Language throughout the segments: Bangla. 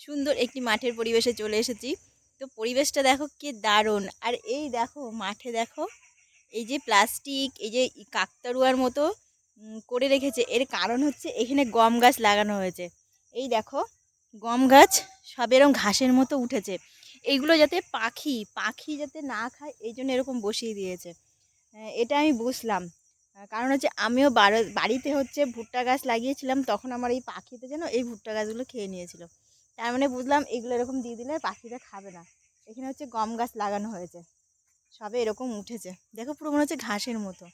সুন্দর একটি মাঠের পরিবেশে চলে এসেছি। তো পরিবেশটা দেখো কি দারুণ। আর এই দেখো মাঠে দেখো এই যে প্লাস্টিক এই যে কাকতাড়ুয়ার মতো করে রেখেছে, এর কারণ হচ্ছে এখানে গম গাছ লাগানো হয়েছে। এই দেখো গম গাছ সব এরকম ঘাসের মতো উঠেছে, এইগুলো যাতে পাখি পাখি যাতে না খায় এই জন্য এরকম বসিয়ে দিয়েছে। এটা আমি বুঝলাম। কারণ হচ্ছে আমিও বাড়িতে হচ্ছে ভুট্টা গাছ লাগিয়েছিলাম, তখন আমার এই পাখিতে যেন এই ভুট্টা গাছগুলো খেয়ে নিয়েছিল। তার মানে বুঝলাম এগুলো এরকম দিয়ে দিলে পাখিরা খাবে না। এখানে হচ্ছে গম গাছ লাগানো হয়েছে, সবে এরকম উঠেছে। দেখো পুরো মনে হচ্ছে ঘাসের মতো,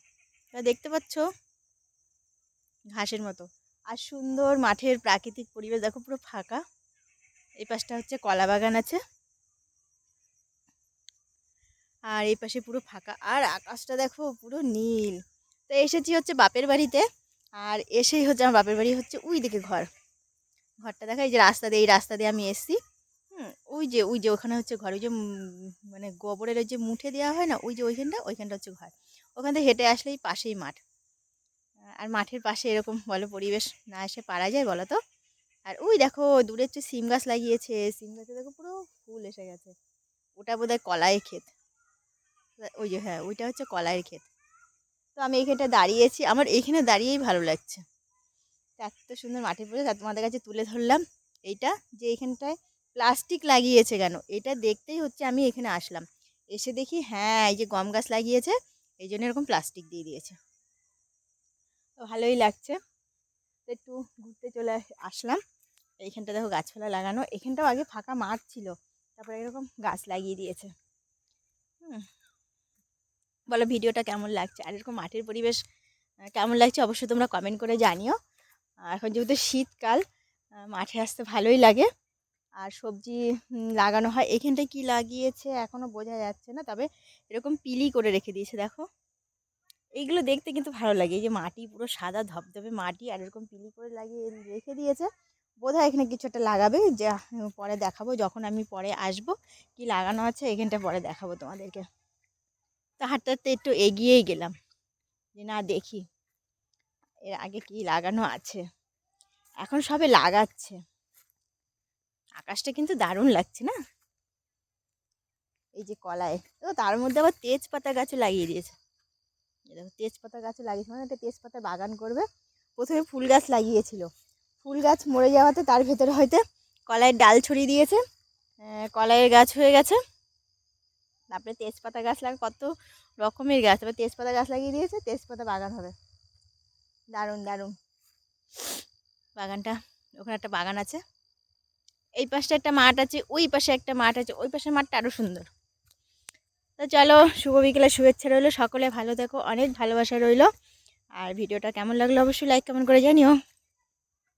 তা দেখতে পাচ্ছ ঘাসের মতো। আর সুন্দর মাঠের প্রাকৃতিক পরিবেশ দেখো পুরো ফাঁকা। এই পাশটা হচ্ছে কলা বাগান আছে, আর এই পাশে পুরো ফাঁকা। আর আকাশটা দেখো পুরো নীল। তো এসেছি হচ্ছে বাপের বাড়িতে, আর এসেই হচ্ছে আমার বাপের বাড়ি হচ্ছে ওই দিকে ঘরটা দেখা, এই যে রাস্তা দিয়ে, এই রাস্তা দিয়ে আমি এসছি। ওই যে ওখানে হচ্ছে ঘর, ওই যে মানে গোবরের ওই যে মুঠে দেওয়া হয় না, ওই যে ওইখানটা হচ্ছে ঘর। ওখান থেকে হেঁটে আসলেই পাশেই মাঠ। আর মাঠের পাশে এরকম বলো পরিবেশ না এসে পারা যায় বলো তো। আর ওই দেখো দূরে হচ্ছে সিম গাছ লাগিয়েছে, সিম গাছে দেখো পুরো ফুল এসে গেছে। ওটা বোধহয় কলাইয়ের ক্ষেত। ওই যে হ্যাঁ, ওইটা হচ্ছে কলাইয়ের ক্ষেত। তো আমি এইখানটা দাঁড়িয়েছি, আমার এইখানে দাঁড়িয়েই ভালো লাগছে। এত সুন্দর মাটির পরিবেশ, আর তোমাদের কাছে তুলে ধরলাম এইটা, যে এইখানটায় প্লাস্টিক লাগিয়েছে কেন, এটা দেখতেই হচ্ছে আমি এখানে আসলাম। এসে দেখি হ্যাঁ এই যে গম গাছ লাগিয়েছে, এই জন্য এরকম প্লাস্টিক দিয়ে দিয়েছে। তো ভালোই লাগছে। তো একটু ঘুরতে চলে আসলাম। এইখানটা দেখো গাছপালা লাগানো, এখানটাও আগে ফাঁকা মাঠ ছিল, তারপরে এরকম গাছ লাগিয়ে দিয়েছে। হুম, বলো ভিডিওটা কেমন লাগছে, আর এরকম মাঠের পরিবেশ কেমন লাগছে অবশ্যই তোমরা কমেন্ট করে জানিও। এখন যেহেতু শীতকাল, মাঠে আসতে ভালোই লাগে। আর সবজি লাগানো হয়, এখানটায় কি লাগিয়েছে এখনও বোঝা যাচ্ছে না, তবে এরকম পিলি করে রেখে দিয়েছে দেখো। এইগুলো দেখতে কিন্তু ভালো লাগে, এই যে মাটি পুরো সাদা ধবধবে মাটি, আর এরকম পিলি করে লাগিয়ে রেখে দিয়েছে। বোধহয় এখানে কিছু একটা লাগাবে, যা পরে দেখাবো যখন আমি পরে আসবো। কি লাগানো আছে এখানটা পরে দেখাবো তোমাদেরকে। তো হাঁটতে হাঁটতে একটু এগিয়েই গেলাম, যে না দেখি এর আগে কি লাগানো আছে। এখন সবে লাগাচ্ছে। আকাশটা কিন্তু দারুণ লাগছে না। এই যে কলায়, তো তার মধ্যে আবার তেজপাতা গাছও লাগিয়ে দিয়েছে। দেখো তেজপাতা গাছও লাগিয়েছে, মানে একটা তেজপাতা বাগান করবে। প্রথমে ফুল গাছ লাগিয়েছিল, ফুল গাছ মরে যাওয়াতে তার ভেতরে হয়তো কলাইয়ের ডাল ছড়িয়ে দিয়েছে, কলাইয়ের গাছ হয়ে গেছে। তারপরে তেজপাতা গাছ কত রকমের গাছ, তারপরে তেজপাতা গাছ লাগিয়ে দিয়েছে, তেজপাতা বাগান হবে। দারুণ দারুণ বাগানটা। ওখানে একটা বাগান আছে, এই পাশে একটা মাঠ আছে, ওই পাশে একটা মাঠ আছে, ওই পাশের মাঠটা আরও সুন্দর। তো চলো, শুভ বিকেলের শুভেচ্ছা রইলো, সকলে ভালো থেকো, অনেক ভালোবাসা রইলো। আর ভিডিওটা কেমন লাগলো অবশ্যই লাইক কমেন্ট করে জানিও।